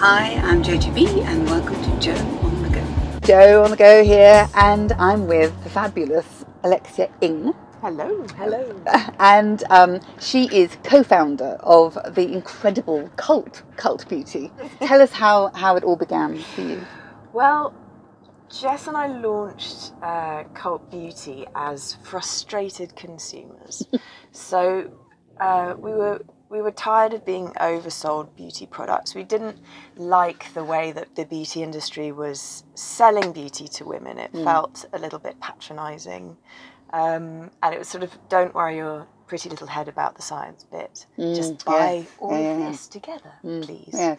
Hi, I'm JOGB and welcome to Jo on the Go. Jo on the Go here, and I'm with the fabulous Alexia Inge. Hello, hello. And she is co-founder of the incredible Cult Beauty. Tell us how it all began for you. Well, Jess and I launched Cult Beauty as frustrated consumers. So we were tired of being oversold beauty products. We didn't like the way that the beauty industry was selling beauty to women. It felt a little bit patronising. And it was sort of, don't worry your pretty little head about the science bit. Just buy all of this together, please. Yeah.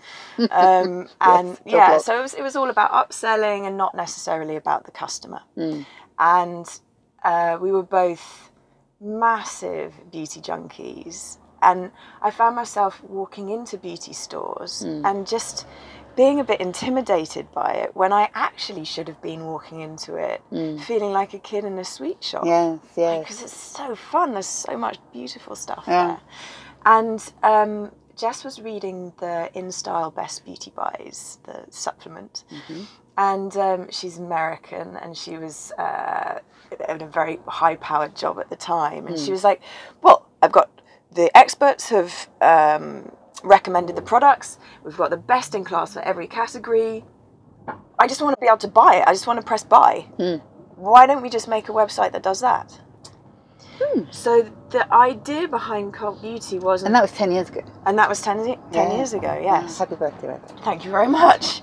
So it was all about upselling and not necessarily about the customer. And we were both massive beauty junkies. And I found myself walking into beauty stores and just being a bit intimidated by it when I actually should have been walking into it feeling like a kid in a sweet shop. Yes. Because it's so fun. There's so much beautiful stuff there. And Jess was reading the InStyle Best Beauty Buys, the supplement. And she's American, and she was in a very high-powered job at the time. And she was like, well, the experts have recommended the products. We've got the best in class for every category. I just want to be able to buy it. I just want to press buy. Why don't we just make a website that does that? So the idea behind Cult Beauty was... And that was 10 years ago. And that was 10 years ago, yes. Happy birthday, Rebecca. Thank you very much.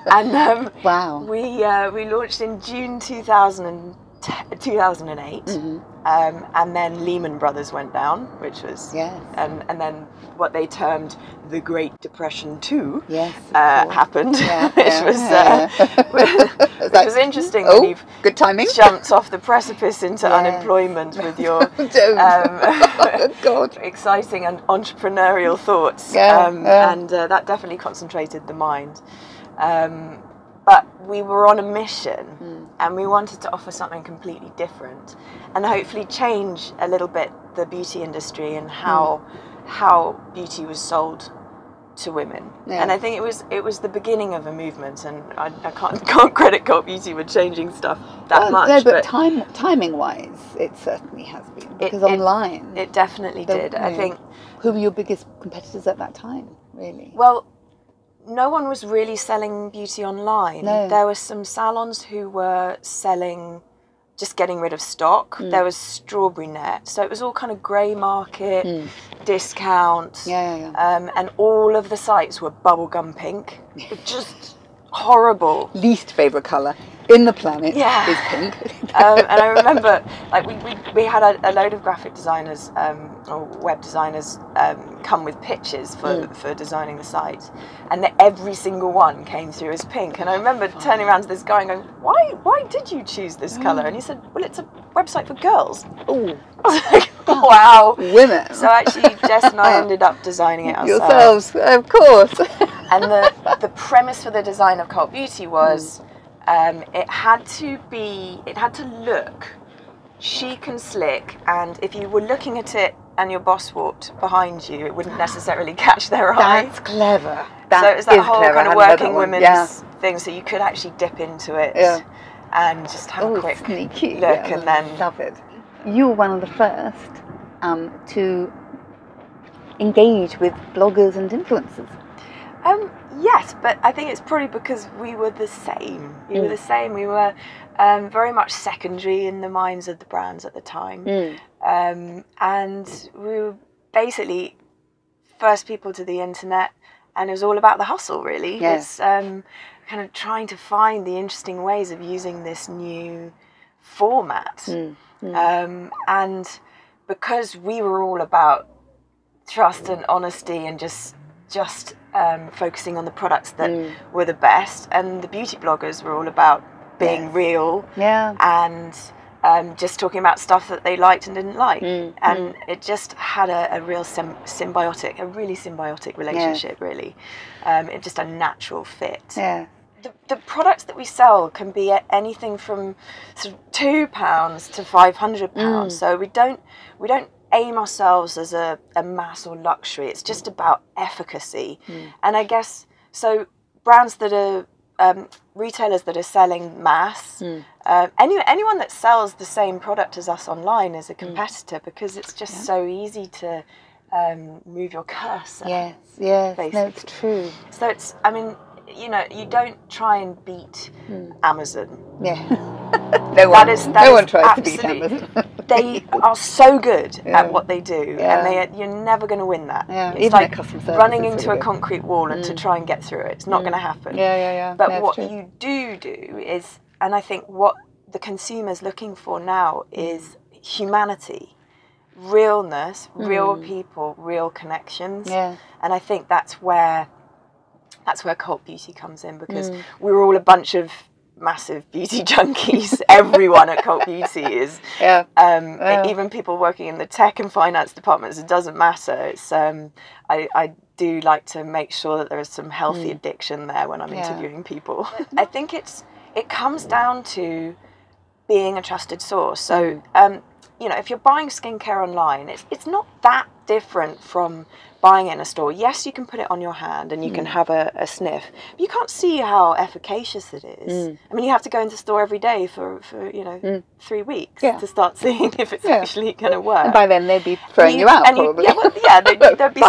And wow. We launched in June 2008. And then Lehman Brothers went down, which was and then what they termed the Great Depression 2 happened, which was interesting when you've good timing. Jumped off the precipice into unemployment with your exciting and entrepreneurial thoughts, and that definitely concentrated the mind. But we were on a mission and we wanted to offer something completely different and hopefully change a little bit the beauty industry and how beauty was sold to women. And I think it was the beginning of a movement, and I can't credit Cult Beauty with changing stuff that much. No, but timing-wise, it certainly has been, because online... It definitely did. I think... Who were your biggest competitors at that time, really? Well, no one was really selling beauty online. There were some salons who were selling, just getting rid of stock. There was Strawberry Net. So it was all kind of grey market, discount. And all of the sites were bubblegum pink. Just horrible. Least favourite colour in the planet is pink. And I remember, like, we had a load of graphic designers or web designers come with pitches for designing the site, and every single one came through as pink. And I remember turning around to this guy and going, why did you choose this colour? And he said, well, it's a website for girls. Oh, I was like, wow, women. So actually Jess and I ended up designing it ourselves. Yourselves, of course. And the premise for the design of Cult Beauty was it had to look chic and slick, and if you were looking at it and your boss walked behind you, it wouldn't necessarily catch their eye. That's clever. So it was that whole kind of working women's thing, so you could actually dip into it and just have a quick sneaky look, and then... Love it. You were one of the first to engage with bloggers and influencers. Yes, but I think it's probably because we were the same. We were the same. We were very much secondary in the minds of the brands at the time. And we were basically first people to the internet, and it was all about the hustle, really. It's kind of trying to find the interesting ways of using this new format. And because we were all about trust and honesty and just focusing on the products that were the best, and the beauty bloggers were all about being real and just talking about stuff that they liked and didn't like, and it just had a real really symbiotic relationship. Really, it's just a natural fit. The products that we sell can be anything from sort of £2 to £500. So we don't aim ourselves as a mass or luxury. It's just about efficacy. And I guess, so brands that are retailers that are selling mass. Anyone that sells the same product as us online is a competitor because it's just so easy to move your cursor. Yes, basically. no, it's true. So it's, I mean, you know, you don't try and beat Amazon. Yeah. No one tries to beat Amazon. They are so good at what they do, and you're never going to win that. Yeah, it's even like at customer service, running it's into really a good. concrete wall and to try and get through it. It's not going to happen. Yeah. But no, what true. you do is, and I think what the consumer's looking for now is humanity, realness, real people, real connections. Yeah. And I think that's where cult beauty comes in, because we're all a bunch of massive beauty junkies. Everyone at Cult Beauty is. Even people working in the tech and finance departments, it doesn't matter. It's I do like to make sure that there is some healthy addiction there when I'm interviewing people. I think it comes down to being a trusted source. So you know, if you're buying skincare online, it's not that different from buying it in a store. Yes, you can put it on your hand and you can have a sniff, but you can't see how efficacious it is. I mean, you have to go into the store every day for you know 3 weeks to start seeing if it's actually going to work. And by then they'd be throwing you out, probably. There'd be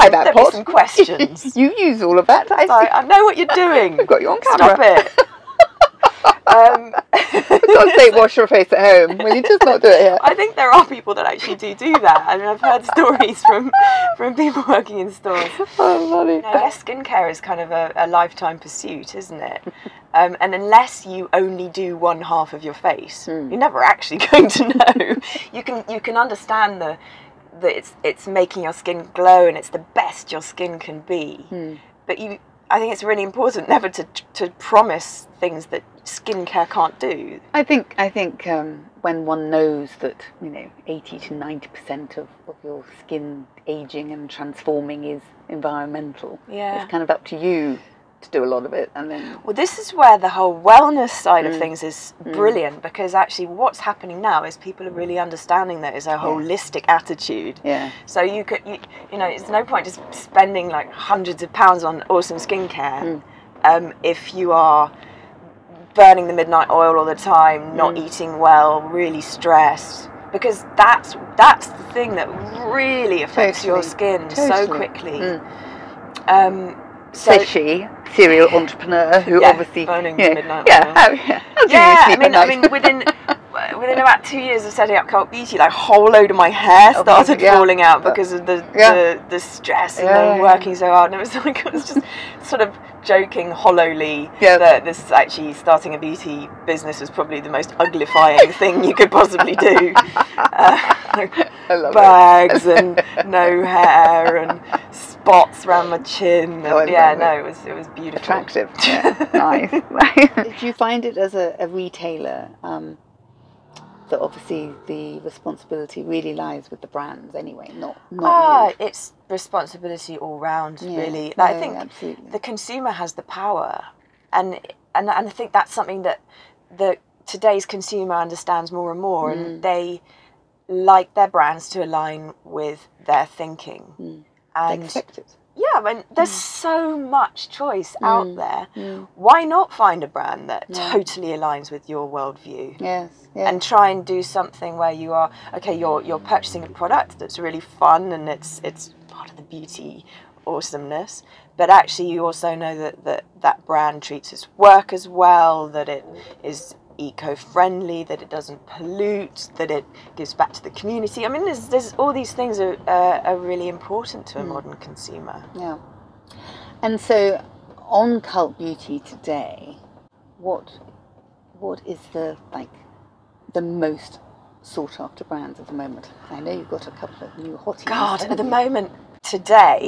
some questions. You use all of that. I know what you're doing. I've got you on camera. Stop it. For God's sake, wash your face at home. Will you just not do it here? I think there are people that actually do that. I mean, I've heard stories from people working in stores. Oh, funny. You know, I guess skincare is kind of a lifetime pursuit, isn't it? And unless you only do one half of your face, you're never actually going to know. You can understand that it's making your skin glow and it's the best your skin can be. But I think it's really important never to promise things that skincare can't do. I think when one knows that 80 to 90% of your skin aging and transforming is environmental, it's kind of up to you to do a lot of it. And then, well, this is where the whole wellness side of things is brilliant, because actually what's happening now is people are really understanding that it's a holistic attitude. So you know, it's no point just spending like hundreds of pounds on awesome skincare if you are burning the midnight oil all the time, not eating well, really stressed, because that's the thing that really affects your skin so quickly. Says she, serial entrepreneur who obviously burning the midnight oil. I mean within about 2 years of setting up Cult Beauty, like a whole load of my hair started falling out because of the stress and then working so hard, and it was just sort of joking hollowly that this actually starting a beauty business was probably the most uglifying thing you could possibly do. Bags and no hair and spots around my chin. And, it was beautiful. Attractive. Nice. Did you find it as a retailer that obviously the responsibility really lies with the brands anyway, not you? It's responsibility all round, really. I think the consumer has the power, and I think that's something that today's consumer understands more and more, and they like their brands to align with their thinking. And they expect it. Yeah, I mean, there's so much choice out there. Why not find a brand that totally aligns with your worldview? Yes. And try and do something where you are, okay, you're purchasing a product that's really fun and it's part of the beauty awesomeness, but actually you also know that brand treats its workers well, that it is eco-friendly, that it doesn't pollute, that it gives back to the community. I mean, there's all these things are really important to a modern consumer. Yeah. And so on Cult Beauty today, what is the most sought after brands at the moment? I know you've got a couple of new hotties. God, at the moment today,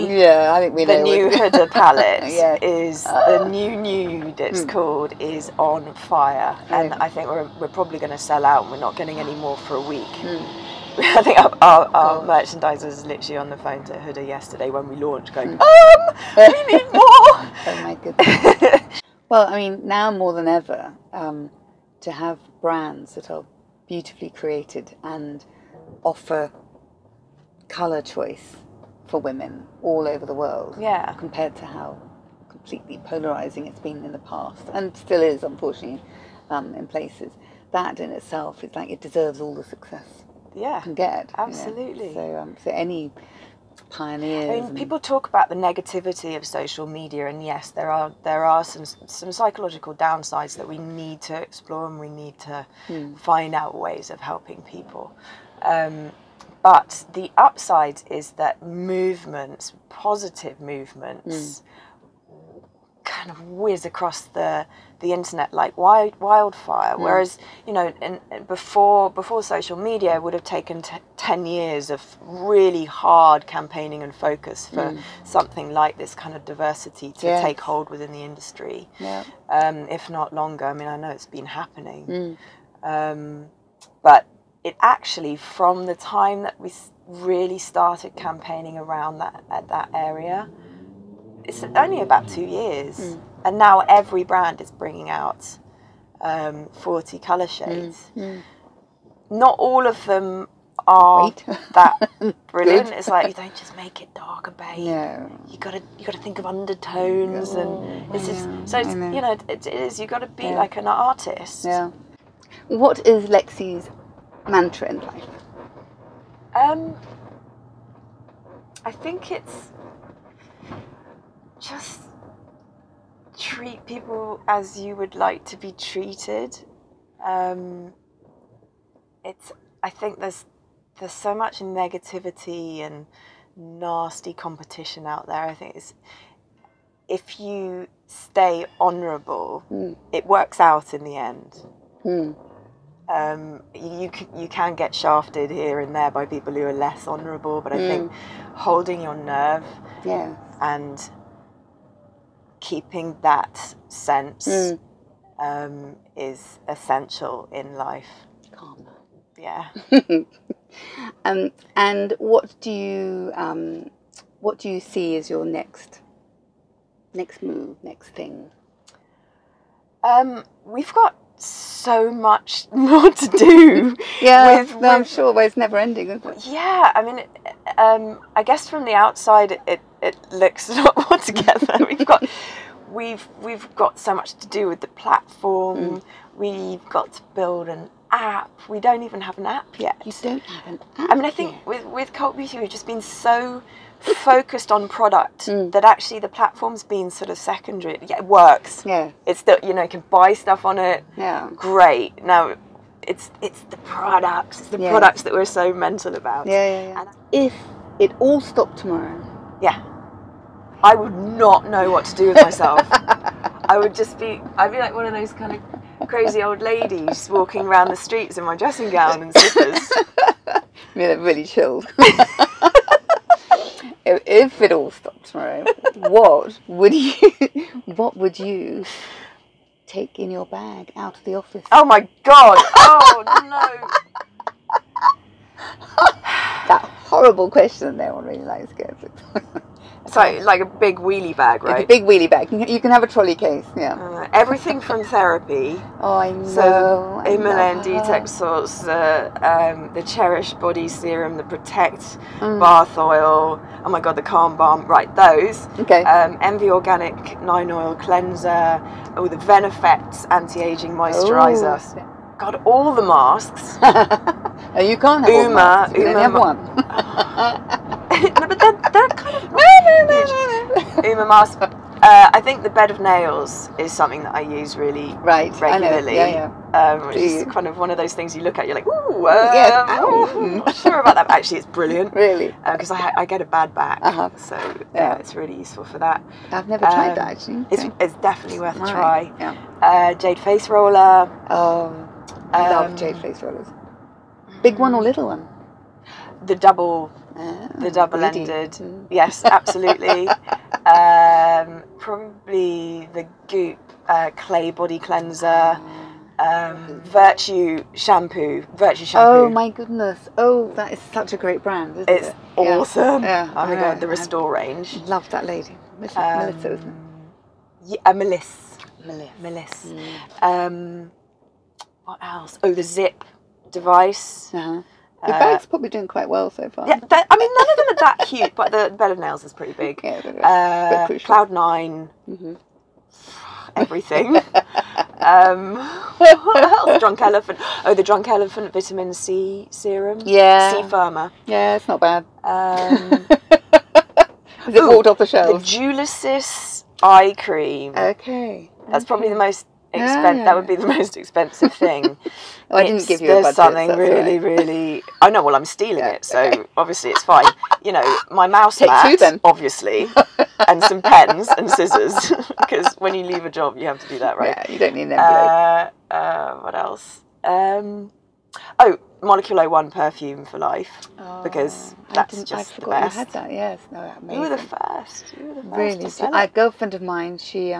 I think we know the new Huda palette is the new nude. It's called is on fire, and I think we're probably going to sell out. And we're not getting any more for a week. I think our merchandiser was literally on the phone to Huda yesterday when we launched, going, we need more. Oh my goodness. Well, I mean, now more than ever, to have brands that are beautifully created and offer colour choice for women all over the world, compared to how completely polarizing it's been in the past, and still is, unfortunately, in places. That in itself is like, it deserves all the success it can get. Absolutely. You know? So any pioneers. I mean, people talk about the negativity of social media, and yes, there are some psychological downsides that we need to explore, and we need to find out ways of helping people. But the upside is that movements, positive movements, kind of whiz across the internet like wildfire. Whereas, you know, before social media, it would have taken 10 years of really hard campaigning and focus for something like this kind of diversity to take hold within the industry. If not longer. I mean, I know it's been happening. But it actually, from the time that we really started campaigning around that area, it's only about 2 years, and now every brand is bringing out 40 colour shades. Not all of them are that brilliant. It's like, you don't just make it darker, babe. No. You gotta think of undertones, and it's just so it's, you know, it is. You got to be like an artist. Yeah. What is Lexi's mantra in life? I think it's just treat people as you would like to be treated. I think there's so much negativity and nasty competition out there. I think if you stay honourable, it works out in the end. You can get shafted here and there by people who are less honourable, but I think holding your nerve and keeping that sense is essential in life. Calm. Yeah. And what do you see as your next move, next thing? We've got so much more to do. I'm sure, but it's never ending, isn't it? Yeah, I mean, I guess from the outside it looks a lot more together. We've got so much to do with the platform. We've got to build an app. We don't even have an app yet. You don't have an app? I mean, I think with Cult Beauty, we've just been so focused on product that actually the platform's been sort of secondary. Yeah, it works. Yeah. It's still, you know, you can buy stuff on it. Yeah. Great. Now, it's the products. It's the products that we're so mental about. Yeah. And if it all stopped tomorrow. Yeah. I would not know what to do with myself. I'd be like one of those kind of crazy old ladies walking around the streets in my dressing gown and slippers. I mean, it really chilled. If it all stopped tomorrow, what would you take in your bag out of the office? Oh my God! Oh no! That horrible question that no one really likes. So, like a big wheelie bag, right? It's a big wheelie bag. You can have a trolley case, everything from therapy. Oh, I know. So, Himalayan detox salts, the Cherish body serum, the Protect bath oil. Oh my God, the Calm Balm. Right, those. Okay. Envy Organic 9 oil cleanser. Oh, the Veneffect anti-aging moisturizer. Oh. God, all the masks. Oh, you can't have all masks. You can only have one. No, but they're kind of Uma mask. I think the bed of nails is something that I use really regularly. Which is kind of one of those things you look at, you're like, ooh, I'm not sure about that. Actually, it's brilliant. Really? Because I get a bad back, so it's really useful for that. I've never tried that, actually. It's definitely worth a try. Yeah. Jade face roller. Oh, I love jade face rollers. Big one or little one? The double-ended. Yes, absolutely. Probably the Goop clay body cleanser. Virtue shampoo. Oh my goodness! Oh, that is such a great brand, isn't it? It's awesome. Yeah. Oh my God, the Restore range. Love that lady, Melissa, isn't it? Yeah, Meliss. What else? Oh, the Zip device. Your bag's probably doing quite well so far. Yeah, I mean, none of them are that cute, but the bed of nails is pretty big. Yeah, Cloud 9, everything. What else? Drunk Elephant. Oh, the Drunk Elephant vitamin C serum. Yeah. C Firmer. Yeah, it's not bad. Is it walked off the shelves? The Julicis eye cream. Okay. That's probably the most expensive. That would be the most expensive thing. I didn't give you a budget. There's something really, really. I know. Well, I'm stealing it, so obviously it's fine. You know, my mouse mat, obviously, and some pens and scissors, because when you leave a job, you have to do that, right? Yeah, you don't need an envelope. What else? Molecule 01 perfume for life, because that's just the best. You had that, yes. No, amazing. You were the first. Really, to sell a girlfriend of mine, she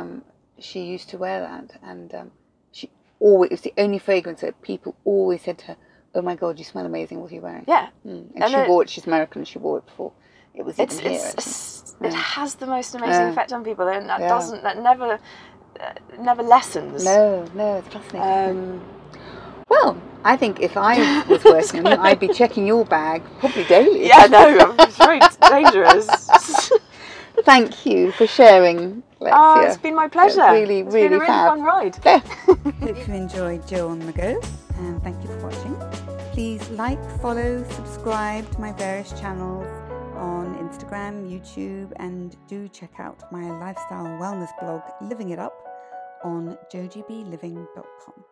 used to wear that, and she always, it was the only fragrance that people always said to her, "Oh my God, you smell amazing. What are you wearing?" Yeah, and she wore it. She's American. She wore it before it was even here. It has the most amazing effect on people, and that never lessens. No, it's fascinating. Well, I think if I was working, I'd be checking your bag probably daily. Yeah, no, it's very dangerous. Thank you for sharing, Lexia. Oh, it's been my pleasure. It's been a really fun ride. Yeah. Hope you enjoyed Jo on the Go, and thank you for watching. Please like, follow, subscribe to my various channels on Instagram, YouTube, and do check out my lifestyle wellness blog, Living It Up, on jogbliving.com.